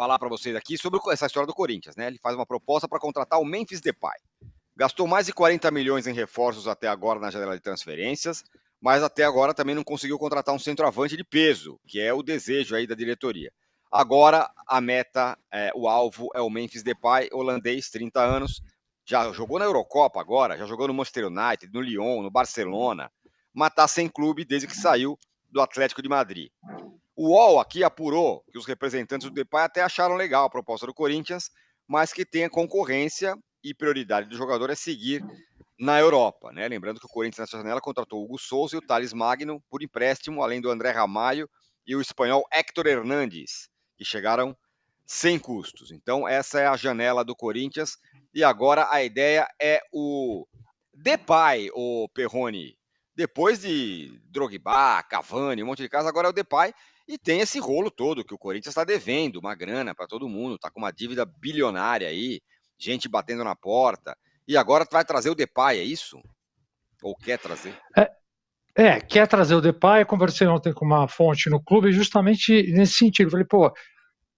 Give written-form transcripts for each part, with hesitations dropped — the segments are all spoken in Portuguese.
falar para vocês aqui sobre essa história do Corinthians, né? Ele faz uma proposta para contratar o Memphis Depay. Gastou mais de 40 milhões em reforços até agora na janela de transferências, mas até agora também não conseguiu contratar um centroavante de peso, que é o desejo aí da diretoria. Agora a meta, o alvo é o Memphis Depay, holandês, 30 anos, já jogou na Eurocopa agora, já jogou no Manchester United, no Lyon, no Barcelona, mas está sem clube desde que saiu do Atlético de Madrid. O UOL aqui apurou que os representantes do Depay até acharam legal a proposta do Corinthians, mas que tem a concorrência e prioridade do jogador é seguir na Europa, né? Lembrando que o Corinthians nessa janela contratou o Hugo Souza e o Thales Magno por empréstimo, além do André Ramalho e o espanhol Héctor Hernández, que chegaram sem custos. Então essa é a janela do Corinthians e agora a ideia é o Depay, o Perrone. Depois de Drogba, Cavani, um monte de casos, agora é o Depay e tem esse rolo todo que o Corinthians está devendo, uma grana para todo mundo, está com uma dívida bilionária aí, gente batendo na porta. E agora vai trazer o Depay, é isso? Ou quer trazer? Quer trazer o Depay. Eu conversei ontem com uma fonte no clube justamente nesse sentido. Falei, pô,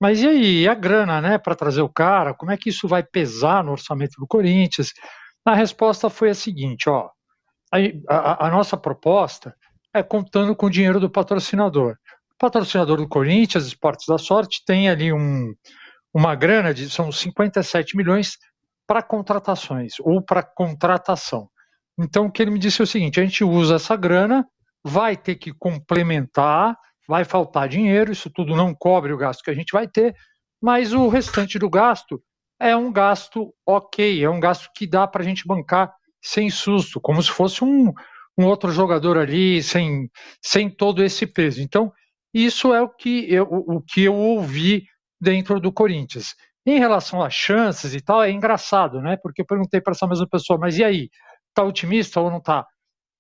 mas e aí, e a grana, né, para trazer o cara? Como é que isso vai pesar no orçamento do Corinthians? A resposta foi a seguinte, ó, a nossa proposta é contando com o dinheiro do patrocinador. O patrocinador do Corinthians, Esportes da Sorte, tem ali uma grana são 57 milhões para contratações ou para contratação. Então, o que ele me disse é o seguinte: a gente usa essa grana, vai ter que complementar, vai faltar dinheiro, isso tudo não cobre o gasto que a gente vai ter, mas o restante do gasto é um gasto ok, é um gasto que dá para a gente bancar sem susto, como se fosse um outro jogador ali, sem todo esse peso. Então, isso é o que eu ouvi dentro do Corinthians. Em relação às chances e tal, é engraçado, né? Porque eu perguntei para essa mesma pessoa, mas e aí? Tá otimista ou não tá?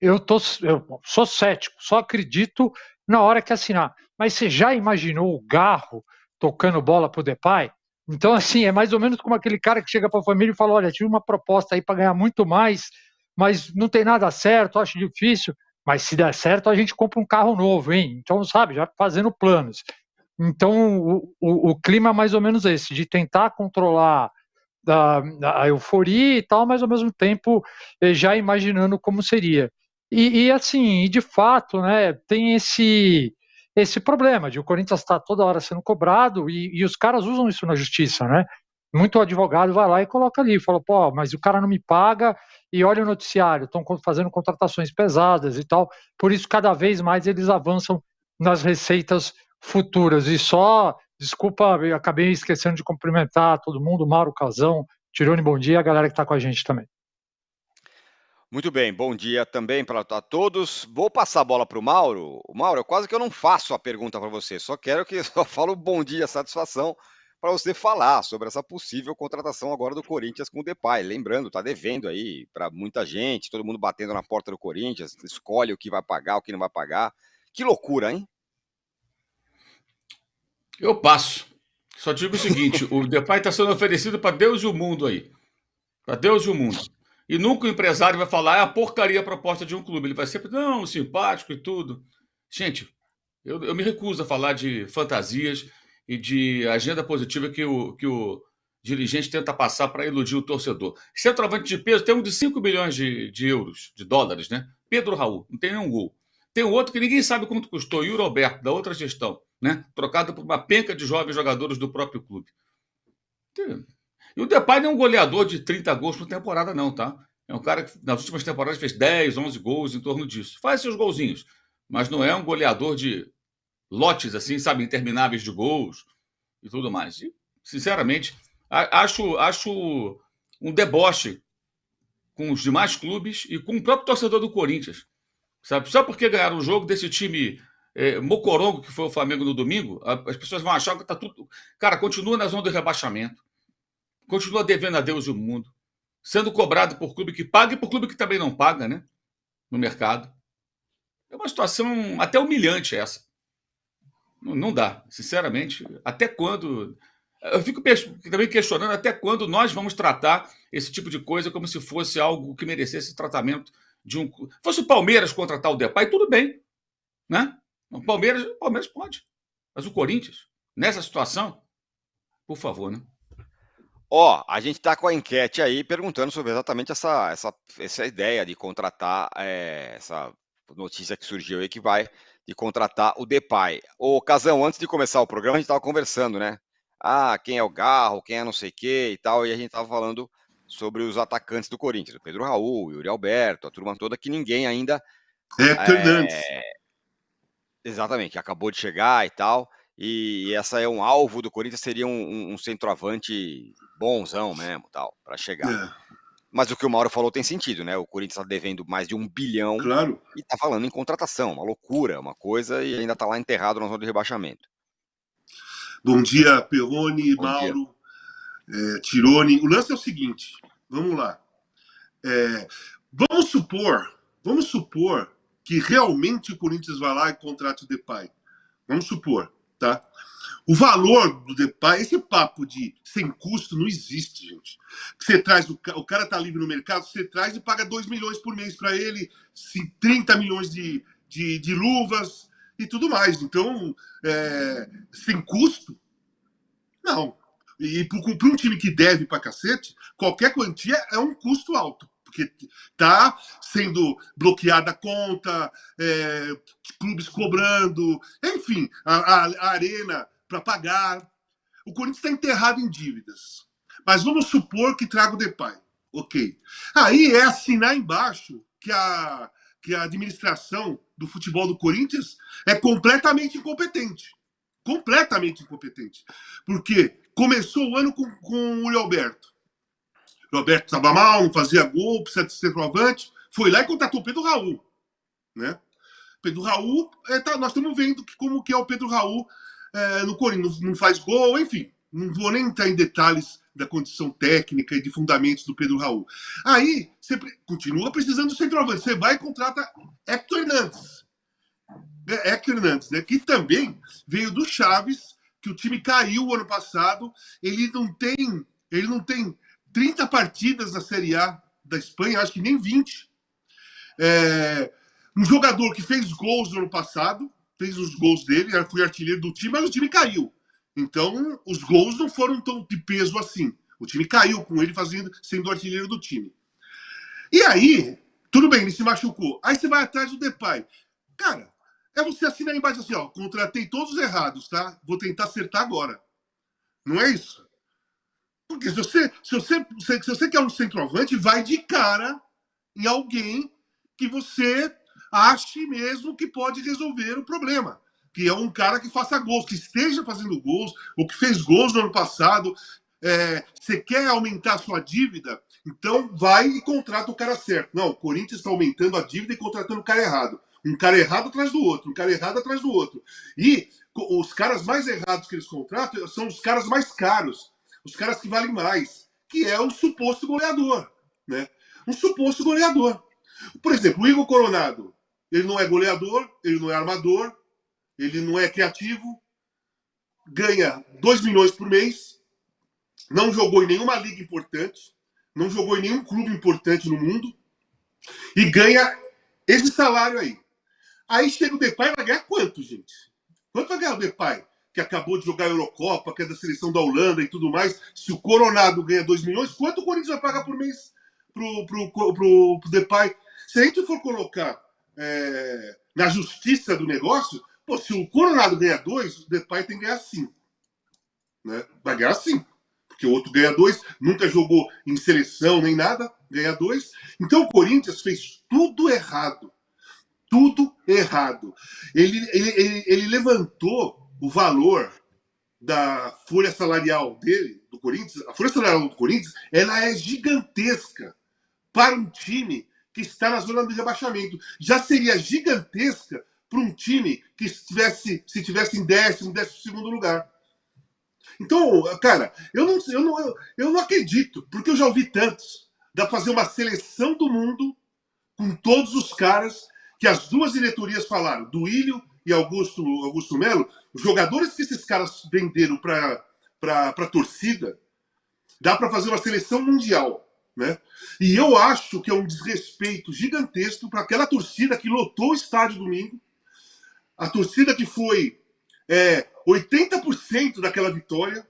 Eu sou cético, só acredito na hora que assinar. Mas você já imaginou o Garro tocando bola pro Depay? Então, assim, é mais ou menos como aquele cara que chega para a família e fala: olha, tive uma proposta aí para ganhar muito mais, mas não tem nada certo, acho difícil. Mas se der certo, a gente compra um carro novo, hein? Então, sabe, já fazendo planos. Então, o clima é mais ou menos esse, de tentar controlar a euforia e tal, mas ao mesmo tempo já imaginando como seria. Assim, de fato, né, tem esse problema de o Corinthians estar toda hora sendo cobrado e os caras usam isso na justiça, né? Muito advogado vai lá e coloca ali, fala, pô, mas o cara não me paga e olha o noticiário, estão fazendo contratações pesadas e tal, por isso cada vez mais eles avançam nas receitas futuras. E só, desculpa, eu acabei esquecendo de cumprimentar todo mundo, Mauro Casão, Tirone, bom dia, a galera que está com a gente também. Muito bem, bom dia também para todos. Vou passar a bola para o Mauro. Mauro, quase que eu não faço a pergunta para você, só quero que só falo bom dia, satisfação, para você falar sobre essa possível contratação agora do Corinthians com o Depay. Lembrando, está devendo aí para muita gente, todo mundo batendo na porta do Corinthians, escolhe o que vai pagar, o que não vai pagar. Que loucura, hein? Eu passo. Só digo o seguinte: o Depay está sendo oferecido para Deus e o mundo aí. Para Deus e o mundo. E nunca o empresário vai falar, é a porcaria a proposta de um clube. Ele vai sempre, não, simpático e tudo. Gente, eu me recuso a falar de fantasias e de agenda positiva que o dirigente tenta passar para iludir o torcedor. Centroavante de peso tem um de 5 milhões de euros, de dólares, né? Pedro Raul, não tem nenhum gol. Tem um outro que ninguém sabe quanto custou, Yuri Alberto, da outra gestão, né? Trocado por uma penca de jovens jogadores do próprio clube. E o Depay não é um goleador de 30 gols por temporada, não, tá? É um cara que nas últimas temporadas fez 10, 11 gols em torno disso. Faz seus golzinhos, mas não é um goleador de lotes, assim, sabe, intermináveis de gols e tudo mais. E, sinceramente, acho um deboche com os demais clubes e com o próprio torcedor do Corinthians, sabe? Só porque ganharam o jogo desse time mocorongo que foi o Flamengo no domingo, as pessoas vão achar que tá tudo... Cara, continua na zona do rebaixamento. Continua devendo a Deus e o mundo, sendo cobrado por clube que paga e por clube que também não paga, né? No mercado. É uma situação até humilhante essa. Não dá, sinceramente. Até quando... Eu fico também questionando até quando nós vamos tratar esse tipo de coisa como se fosse algo que merecesse tratamento de um... Fosse o Palmeiras contratar o Depay, tudo bem, né? O Palmeiras pode. Mas o Corinthians, nessa situação, Por favor, né? Ó, a gente está com a enquete aí perguntando sobre exatamente essa ideia de contratar, essa notícia que surgiu aí que vai de contratar o Depay. Ô, Casão, antes de começar o programa, a gente estava conversando, né? Ah, quem é o Garro, quem é não sei o quê e tal, e a gente estava falando sobre os atacantes do Corinthians, o Pedro Raul, o Yuri Alberto, a turma toda, que ninguém ainda, Hector Hernandes. exatamente, acabou de chegar e tal, e essa é um alvo do Corinthians, seria um centroavante bonzão mesmo, tal, para chegar. Mas o que o Mauro falou tem sentido, né? O Corinthians está devendo mais de 1 bilhão Claro. e está falando em contratação, uma loucura, uma coisa, e ainda está lá enterrado na zona de rebaixamento. Bom dia, Perrone, Bom dia. Mauro, Tirone. O lance é o seguinte, vamos lá. Vamos supor que realmente o Corinthians vai lá e contrate o Depay. Vamos supor, tá? O valor do Depay, esse papo de sem custo não existe, gente. Você traz, o cara tá livre no mercado, você traz e paga 2 milhões por mês para ele, 30 milhões de luvas e tudo mais. Então, sem custo, não. E para um time que deve pra cacete, qualquer quantia é um custo alto. Porque tá sendo bloqueada a conta, clubes cobrando, enfim, a arena para pagar. O Corinthians está enterrado em dívidas. Mas vamos supor que traga o Depay. Ok. Aí é assinar embaixo que a administração do futebol do Corinthians é completamente incompetente. Completamente incompetente. Porque começou o ano com o Yuri Alberto. O Roberto estava mal, não fazia gol, precisa de centroavante. Foi lá e contratou o Pedro Raul. Né? Pedro Raul, nós estamos vendo como que é o Pedro Raul no Corinthians. Não faz gol, enfim. Não vou nem entrar em detalhes da condição técnica e de fundamentos do Pedro Raul. Aí, você continua precisando do centroavante. Você vai e contrata Hector Hernandes. Hector Hernandes, né? Que também veio do Chaves, que o time caiu ano passado. Ele não tem 30 partidas na Série A da Espanha, acho que nem 20. Um jogador que fez gols no ano passado, fez os gols dele, foi artilheiro do time, mas o time caiu. Então, os gols não foram tão de peso assim. O time caiu com ele sendo artilheiro do time. E aí, tudo bem, ele se machucou. Aí você vai atrás do Depay. Cara, é você assinar embaixo assim, ó, contratei todos os errados, tá? Vou tentar acertar agora. Não é isso? Porque se você quer um centroavante, vai de cara em alguém que você ache mesmo que pode resolver o problema. Que é um cara que faça gols, que esteja fazendo gols, ou que fez gols no ano passado. Você quer aumentar a sua dívida? Então vai e contrata o cara certo. Não, o Corinthians está aumentando a dívida e contratando o cara errado. Um cara errado atrás do outro, um cara errado atrás do outro. E os caras mais errados que eles contratam são os caras mais caros. Os caras que valem mais, que é um suposto goleador, né? Um suposto goleador. Por exemplo, o Igor Coronado, ele não é goleador, ele não é armador, ele não é criativo, ganha 2 milhões por mês, não jogou em nenhuma liga importante, não jogou em nenhum clube importante no mundo, e ganha esse salário aí. Aí chega o Depay, vai ganhar quanto, gente? Quanto vai ganhar o Depay? Que acabou de jogar a Eurocopa, que é da seleção da Holanda e tudo mais. Se o Coronado ganha 2 milhões, quanto o Corinthians vai pagar por mês pro Depay? Se a gente for colocar na justiça do negócio, se o Coronado ganha 2, o Depay tem que ganhar 5. Né? Vai ganhar 5. Porque o outro ganha 2, nunca jogou em seleção nem nada, ganha 2. Então o Corinthians fez tudo errado. Tudo errado. Ele levantou o valor da folha salarial dele, do Corinthians. A folha salarial do Corinthians, ela é gigantesca para um time que está na zona de rebaixamento. Já seria gigantesca para um time que se tivesse em 12º lugar. Então, cara, eu não acredito, porque eu já ouvi tantos. Dá para fazer uma seleção do mundo com todos os caras que as duas diretorias falaram, do Ilho e Augusto Melo, os jogadores que esses caras venderam para a torcida, dá para fazer uma seleção mundial. Né? E eu acho que é um desrespeito gigantesco para aquela torcida que lotou o estádio domingo, a torcida que foi 80% daquela vitória,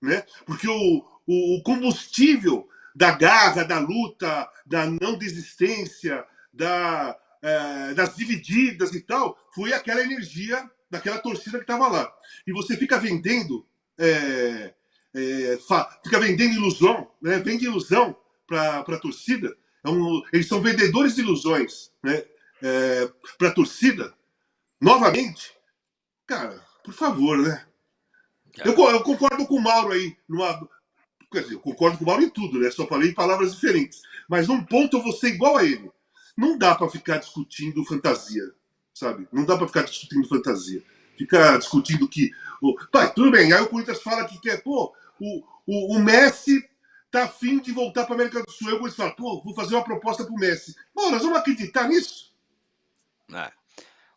né? Porque o combustível da garra, da luta, da não desistência, das divididas e tal, foi aquela energia daquela torcida que estava lá. E você fica vendendo, fica vendendo ilusão, né? Vende ilusão para a torcida. Eles são vendedores de ilusões, né? Para a torcida. Novamente, cara, por favor, né? Eu concordo com o Mauro aí. Quer dizer, eu concordo com o Mauro em tudo, né? Só falei em palavras diferentes. Mas num ponto eu vou ser igual a ele. Não dá para ficar discutindo fantasia, sabe? Não dá para ficar discutindo fantasia. Ficar discutindo que... Pai, tudo bem. Aí o Corinthians fala que quer... o Messi tá afim de voltar para América do Sul. Aí o Corinthians fala, vou fazer uma proposta pro Messi. Nós vamos acreditar nisso?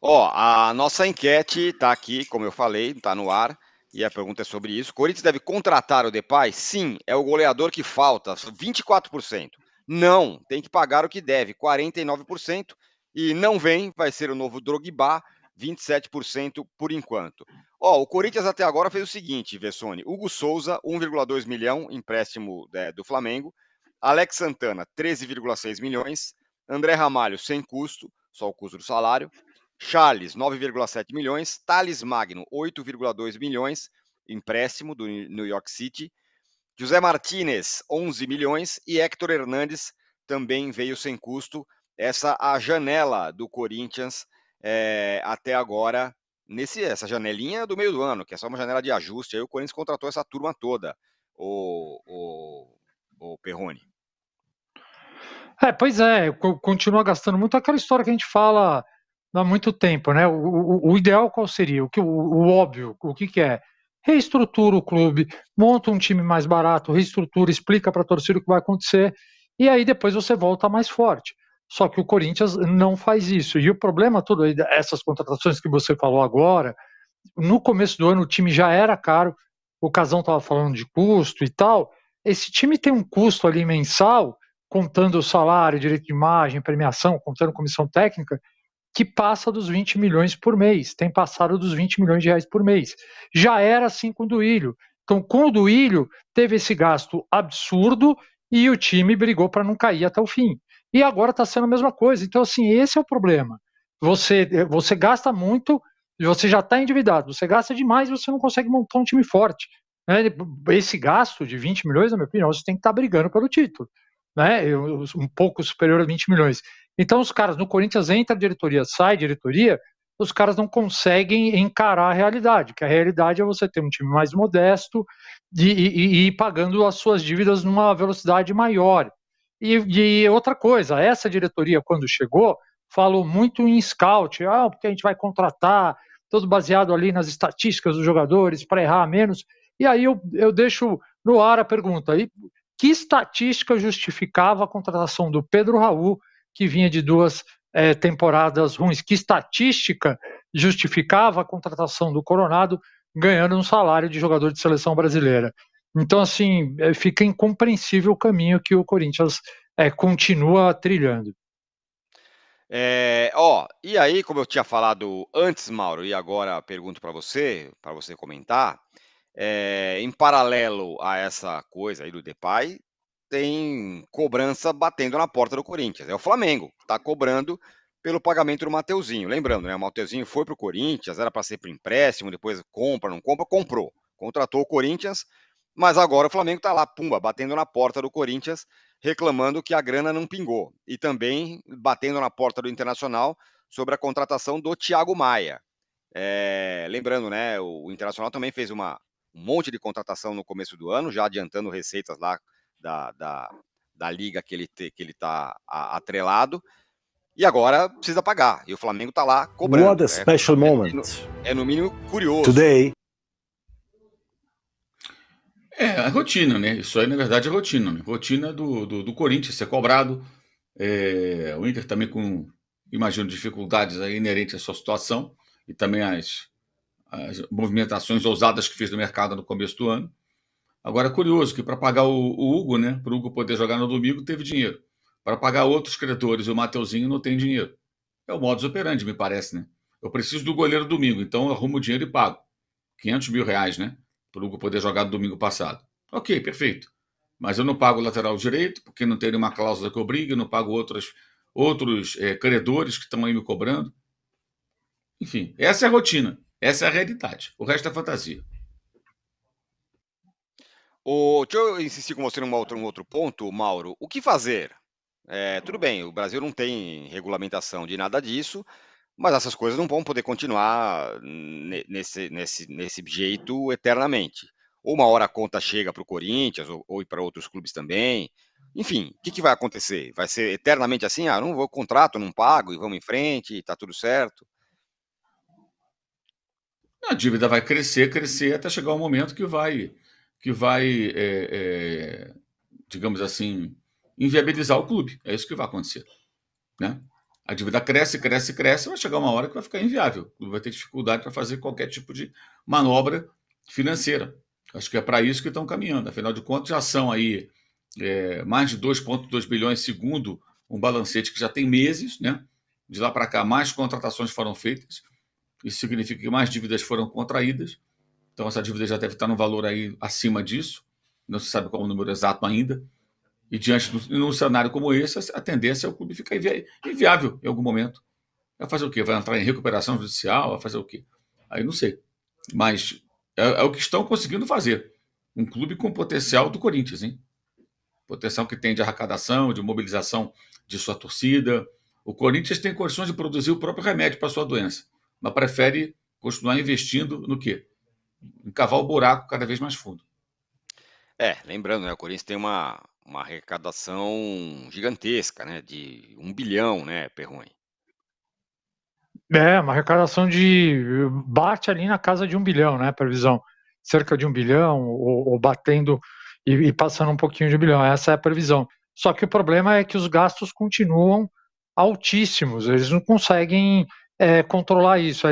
A nossa enquete tá aqui, como eu falei, tá no ar. E a pergunta é sobre isso. Corinthians deve contratar o Depay? Sim, é o goleador que falta, 24%. Não, tem que pagar o que deve, 49%. E não vem, vai ser o novo Drogba, 27% por enquanto. O Corinthians até agora fez o seguinte, Vessone. Hugo Souza, 1,2 milhão, empréstimo do Flamengo. Alex Santana, 13,6 milhões. André Ramalho, sem custo, só o custo do salário. Charles, 9,7 milhões. Thales Magno, 8,2 milhões. Empréstimo do New York City. José Martínez, 11 milhões. E Héctor Hernandes também veio sem custo. Essa a janela do Corinthians até agora, essa janelinha do meio do ano, que é só uma janela de ajuste. Aí o Corinthians contratou essa turma toda, o Perrone. Pois é, continua gastando muito aquela história que a gente fala há muito tempo, né? O ideal qual seria? O óbvio, o que é? Reestrutura o clube, monta um time mais barato, reestrutura, explica para a torcida o que vai acontecer, e aí depois você volta mais forte. Só que o Corinthians não faz isso. E o problema todo aí, essas contratações que você falou agora, no começo do ano o time já era caro, o Casão estava falando de custo e tal. Esse time tem um custo ali mensal, contando o salário, direito de imagem, premiação, contando comissão técnica, que passa dos 20 milhões por mês, tem passado dos 20 milhões de reais por mês. Já era assim com o Duílio. Então, com o Duílio, teve esse gasto absurdo e o time brigou para não cair até o fim. E agora está sendo a mesma coisa. Então, assim, esse é o problema. Você gasta muito, você já está endividado, você gasta demais e você não consegue montar um time forte. Esse gasto de 20 milhões, na minha opinião, você tem que estar brigando pelo título. Um pouco superior a 20 milhões. Então os caras no Corinthians entra a diretoria, sai diretoria, os caras não conseguem encarar a realidade, que a realidade é você ter um time mais modesto e ir pagando as suas dívidas numa velocidade maior. E outra coisa, essa diretoria quando chegou, falou muito em scout, porque a gente vai contratar, todo baseado ali nas estatísticas dos jogadores, para errar menos. E aí eu deixo no ar a pergunta, que estatística justificava a contratação do Pedro Raul, que vinha de 2 temporadas ruins? Que estatística justificava a contratação do Coronado ganhando um salário de jogador de seleção brasileira? Então, assim, fica incompreensível o caminho que o Corinthians continua trilhando. E aí, como eu tinha falado antes, Mauro, e agora pergunto para você comentar, em paralelo a essa coisa aí do Depay, tem cobrança batendo na porta do Corinthians. É o Flamengo, está cobrando pelo pagamento do Mateuzinho. Lembrando, né? O Mateuzinho foi para o Corinthians, era para ser para empréstimo, depois compra, não compra, comprou. Contratou o Corinthians, mas agora o Flamengo está lá, pumba, batendo na porta do Corinthians, reclamando que a grana não pingou. E também batendo na porta do Internacional sobre a contratação do Thiago Maia. Lembrando, né? O Internacional também fez um monte de contratação no começo do ano, já adiantando receitas lá da liga que ele está atrelado, e agora precisa pagar, e o Flamengo está lá cobrando. What a special moment. É no mínimo curioso. Today. A rotina, né? Isso aí, na verdade, é rotina. Né? Rotina do Corinthians ser cobrado. O Inter também com, imagino, dificuldades aí inerentes à sua situação e também as movimentações ousadas que fez no mercado no começo do ano. Agora, é curioso que para pagar o Hugo, né, para o Hugo poder jogar no domingo, teve dinheiro. Para pagar outros credores, o Mateuzinho não tem dinheiro. É o modus operandi, me parece, né? Eu preciso do goleiro domingo, então eu arrumo o dinheiro e pago. 500 mil reais, né? para o Hugo poder jogar no domingo passado. Ok, perfeito. Mas eu não pago o lateral direito, porque não tem nenhuma cláusula que obrigue, eu não pago outros credores que estão aí me cobrando. Enfim, essa é a rotina, essa é a realidade. O resto é fantasia. Deixa eu insistir com você num outro ponto, Mauro. O que fazer? Tudo bem, o Brasil não tem regulamentação de nada disso, mas essas coisas não vão poder continuar nesse jeito eternamente. Ou uma hora a conta chega para o Corinthians, ou para outros clubes também. Enfim, o que vai acontecer? Vai ser eternamente assim? Não vou contrato, não pago e vamos em frente, tá tudo certo. A dívida vai crescer, até chegar um momento que vai digamos assim, inviabilizar o clube. É isso que vai acontecer, né? A dívida cresce, vai chegar uma hora que vai ficar inviável. O clube vai ter dificuldade para fazer qualquer tipo de manobra financeira. Acho que é para isso que estão caminhando. Afinal de contas, já são aí mais de 2,2 bilhões, segundo um balancete que já tem meses, né? De lá para cá, mais contratações foram feitas. Isso significa que mais dívidas foram contraídas. Então, essa dívida já deve estar num valor aí acima disso. Não se sabe qual é o número exato ainda. E diante de um cenário como esse, a tendência é o clube ficar inviável em algum momento. Vai fazer o quê? Vai entrar em recuperação judicial? Vai fazer o quê? Aí não sei. Mas é o que estão conseguindo fazer. Um clube com potencial do Corinthians, hein? Potencial que tem de arrecadação, de mobilização de sua torcida. O Corinthians tem condições de produzir o próprio remédio para a sua doença, mas prefere continuar investindo no quê? Em cavar o buraco cada vez mais fundo. Lembrando, né, o Corinthians tem uma arrecadação gigantesca, né, de 1 bilhão, né, Perrone? Uma arrecadação bate ali na casa de 1 bilhão, né, previsão. Cerca de 1 bilhão, ou batendo e passando um pouquinho de 1 bilhão. Essa é a previsão. Só que o problema é que os gastos continuam altíssimos, eles não conseguem controlar isso.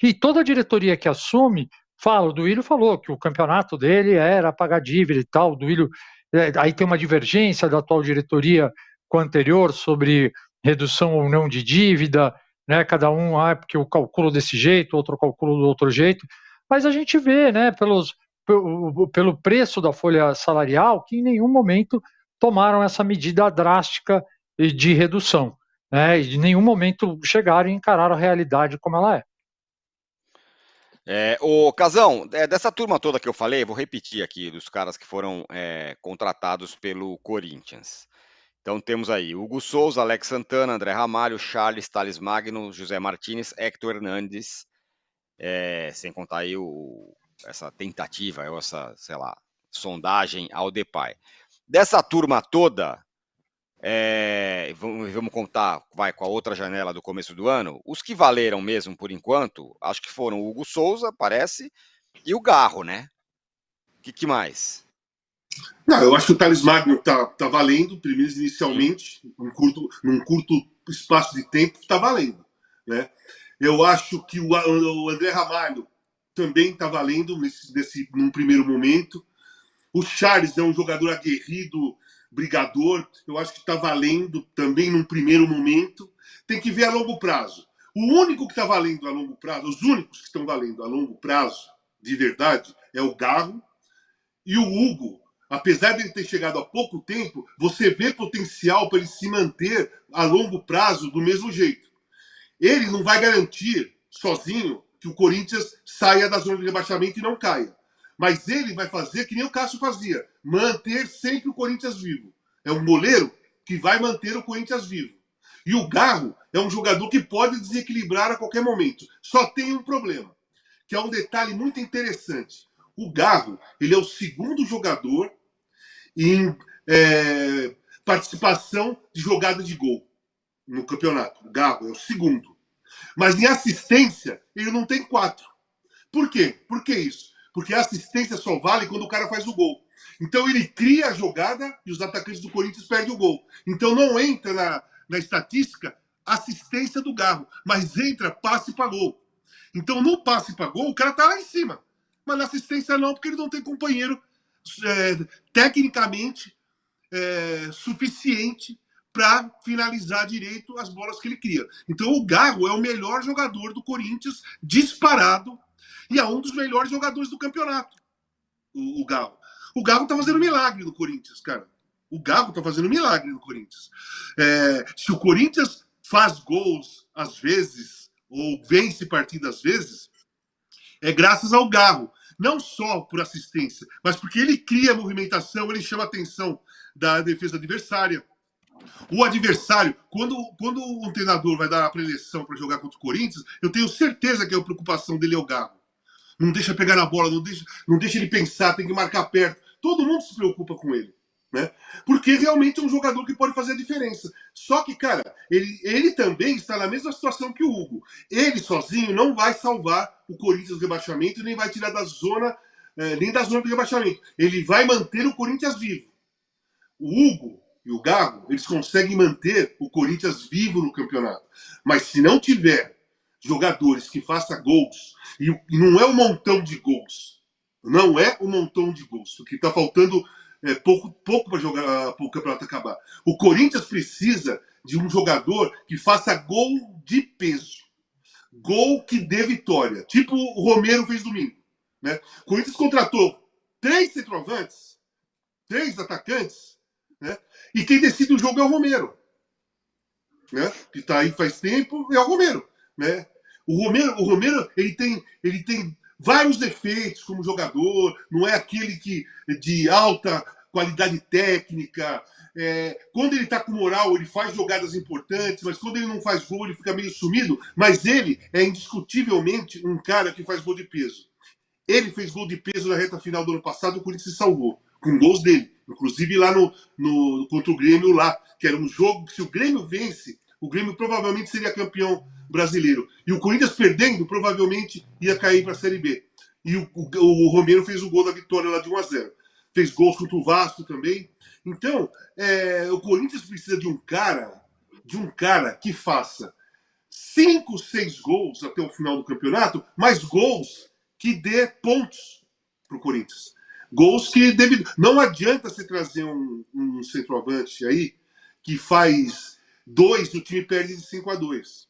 E toda a diretoria que assume fala, o Duílio falou que o campeonato dele era pagar dívida e tal, o Duílio, aí tem uma divergência da atual diretoria com a anterior sobre redução ou não de dívida, né? Cada um, porque eu calculo desse jeito, outro calculo do outro jeito, mas a gente vê, né, pelo preço da folha salarial, que em nenhum momento tomaram essa medida drástica de redução, né? E em nenhum momento chegaram e encararam a realidade como ela é. Casão, dessa turma toda que eu falei, vou repetir aqui, dos caras que foram contratados pelo Corinthians. Então temos aí Hugo Souza, Alex Santana, André Ramalho, Charles, Thales Magno, José Martínez, Hector Hernandes, sem contar aí essa tentativa, essa, sei lá, sondagem ao Depay. Dessa turma toda, vamos contar, vai com a outra janela do começo do ano, os que valeram mesmo por enquanto, acho que foram o Hugo Souza, parece, e o Garro, né? O que mais? Não, eu acho que o Thales Magno tá valendo, pelo menos inicialmente, num curto espaço de tempo, tá valendo, né? Eu acho que o André Ramalho também tá valendo num primeiro momento. O Charles é um jogador aguerrido, brigador, eu acho que está valendo também num primeiro momento. Tem que ver a longo prazo. O único que está valendo a longo prazo, os únicos que estão valendo a longo prazo, de verdade, é o Garro e o Hugo. Apesar de ele ter chegado há pouco tempo, você vê potencial para ele se manter a longo prazo do mesmo jeito. Ele não vai garantir sozinho que o Corinthians saia da zona de rebaixamento e não caia. Mas ele vai fazer que nem o Cássio fazia, manter sempre o Corinthians vivo. É um goleiro que vai manter o Corinthians vivo. E o Garro é um jogador que pode desequilibrar a qualquer momento. Só tem um problema, que é um detalhe muito interessante. O Garro, ele é o segundo jogador em participação de jogada de gol no campeonato. O Garro é o segundo. Mas em assistência, ele não tem 4. Por quê? Por que isso? Porque a assistência só vale quando o cara faz o gol. Então ele cria a jogada e os atacantes do Corinthians perdem o gol. Então não entra na estatística assistência do Garro, mas entra passe para gol. Então no passe para gol o cara tá lá em cima. Mas na assistência não, porque ele não tem companheiro tecnicamente suficiente para finalizar direito as bolas que ele cria. Então o Garro é o melhor jogador do Corinthians disparado e é um dos melhores jogadores do campeonato. o Galo. O Galo tá fazendo milagre no Corinthians, cara. O Galo tá fazendo milagre no Corinthians. Se o Corinthians faz gols às vezes, ou vence partida às vezes, é graças ao Galo. Não só por assistência, mas porque ele cria movimentação, ele chama a atenção da defesa adversária. O adversário, quando um treinador vai dar a preleção para jogar contra o Corinthians, eu tenho certeza que a preocupação dele é o Galo. Não deixa pegar na bola, não deixa ele pensar, tem que marcar perto. Todo mundo se preocupa com ele, né? Porque realmente é um jogador que pode fazer a diferença. Só que, cara, ele também está na mesma situação que o Hugo. Ele sozinho não vai salvar o Corinthians do rebaixamento, nem vai tirar da zona, nem da zona do rebaixamento. Ele vai manter o Corinthians vivo. O Hugo e o Galo, eles conseguem manter o Corinthians vivo no campeonato. Mas se não tiver jogadores que façam gols, e não é um montão de gols, não é um montão de gols, porque está faltando pouco para jogar para o campeonato acabar. O Corinthians precisa de um jogador que faça gol de peso, gol que dê vitória, tipo o Romero fez domingo, né? O Corinthians contratou 3 centroavantes, 3 atacantes, né? E quem decide o jogo é o Romero, né? Que está aí faz tempo, é o Romero, né? O Romero ele tem vários defeitos como jogador, não é aquele que de alta qualidade técnica. Quando ele está com moral, ele faz jogadas importantes, mas quando ele não faz gol, ele fica meio sumido. Mas ele é indiscutivelmente um cara que faz gol de peso. Ele fez gol de peso na reta final do ano passado, o Corinthians se salvou, com gols dele. Inclusive lá contra o Grêmio lá, que era um jogo que se o Grêmio vence, o Grêmio provavelmente seria campeão brasileiro. E o Corinthians perdendo, provavelmente ia cair para a Série B. E o Romero fez o gol da vitória lá de 1-0. Fez gols contra o Vasco também. Então, o Corinthians precisa de um cara que faça 5, 6 gols até o final do campeonato, mas gols que dê pontos para o Corinthians. Gols que não adianta você trazer um centroavante aí que faz 2 e o time perde de 5-2.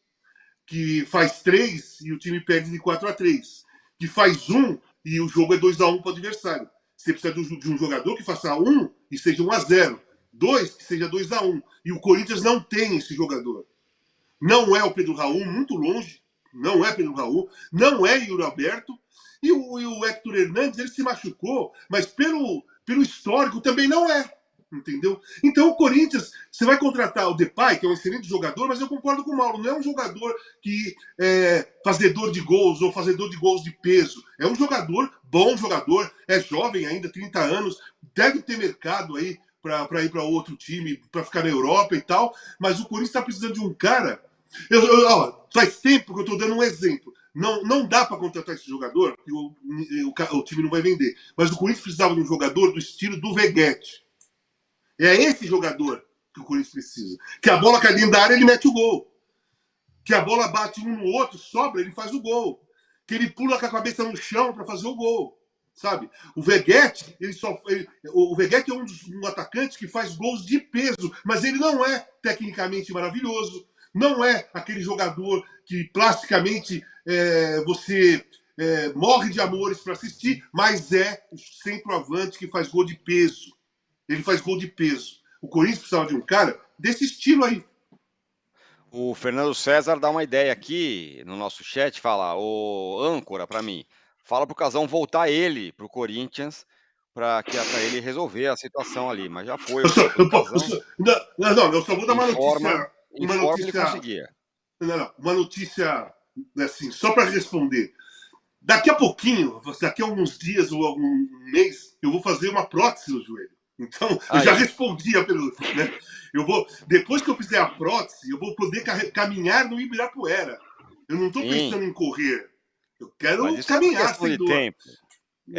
Que faz 3 e o time perde de 4-3. Que faz 1 e o jogo é 2-1 para o adversário. Você precisa de um jogador que faça 1 e seja 1-0. 2 que seja 2-1. E o Corinthians não tem esse jogador. Não é o Pedro Raul, muito longe. Não é Pedro Raul. Não é Yuri Alberto. E o Héctor Hernandes, ele se machucou, mas pelo histórico também não é. Entendeu? Então o Corinthians, você vai contratar o Depay, que é um excelente jogador, mas eu concordo com o Mauro, não é um jogador que é fazedor de gols ou fazedor de gols de peso. É um jogador, bom jogador, é jovem ainda, 30 anos, deve ter mercado aí para ir para outro time, para ficar na Europa e tal, mas o Corinthians está precisando de um cara. Faz tempo que eu estou dando um exemplo. Não dá para contratar esse jogador, e o time não vai vender. Mas o Corinthians precisava de um jogador do estilo do Veguete. É esse jogador que o Corinthians precisa. Que a bola cai dentro da área, ele mete o gol. Que a bola bate um no outro, sobra, ele faz o gol. Que ele pula com a cabeça no chão para fazer o gol. Sabe? O Veguete, o Veguete é um atacante que faz gols de peso, mas ele não é tecnicamente maravilhoso. Não é aquele jogador que plasticamente você morre de amores para assistir, mas é o centroavante que faz gol de peso. Ele faz gol de peso. O Corinthians precisava de um cara desse estilo aí. O Fernando César dá uma ideia aqui no nosso chat, fala, o âncora para mim, fala pro Casão voltar ele pro Corinthians para ele resolver a situação ali, mas já foi. Eu só vou dar uma notícia. Ele conseguia. Uma notícia assim, só para responder. Daqui a pouquinho, daqui a alguns dias ou algum mês, eu vou fazer uma prótese no joelho. Então, eu já respondi a pergunta, né? Depois que eu fizer a prótese, eu vou poder caminhar no Ibirapuera. Eu não estou pensando em correr. Eu quero caminhar sem dor. É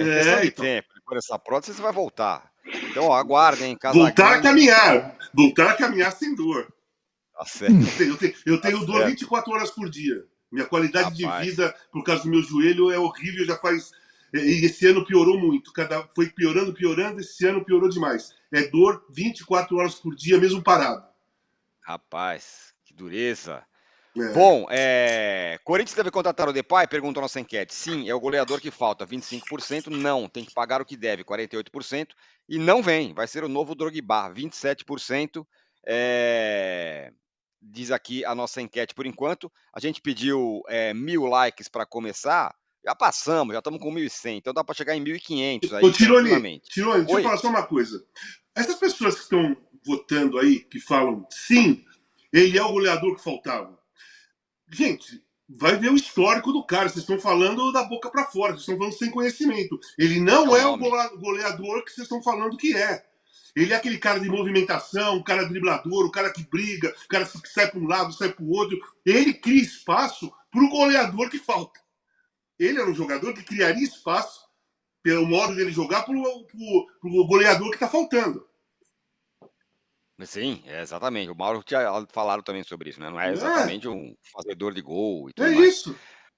questão de tempo. Depois dessa prótese, você vai voltar. Então, aguardem. Voltar a caminhar sem dor. Tá certo. Eu tenho dor 24 horas por dia. Minha qualidade de vida, por causa do meu joelho, é horrível. Já faz... E esse ano piorou muito. Foi piorando. Esse ano piorou demais. É dor 24 horas por dia, mesmo parado. Rapaz, que dureza. Bom, Corinthians deve contratar o Depay? Pergunta a nossa enquete. Sim, é o goleador que falta, 25%. Não, tem que pagar o que deve, 48%. E não vem, vai ser o novo Drogba, 27%. Diz aqui a nossa enquete por enquanto. A gente pediu 1.000 likes para começar. Já passamos, já estamos com 1.100. Então dá para chegar em 1.500 aí, tranquilamente. Tirone, deixa eu falar só uma coisa. Essas pessoas que estão votando aí, que falam sim, ele é o goleador que faltava. Gente, vai ver o histórico do cara. Vocês estão falando da boca para fora, vocês estão falando sem conhecimento. Ele não é o goleador que vocês estão falando que é. Ele é aquele cara de movimentação, o cara driblador, o cara que briga, o cara que sai para um lado, sai para o outro. Ele cria espaço para o goleador que falta. Ele era um jogador que criaria espaço, pelo modo dele jogar, para o goleador que está faltando. Sim, exatamente. O Mauro tinha falado também sobre isso, né? Não é exatamente um fazedor de gol e tudo mais. É isso.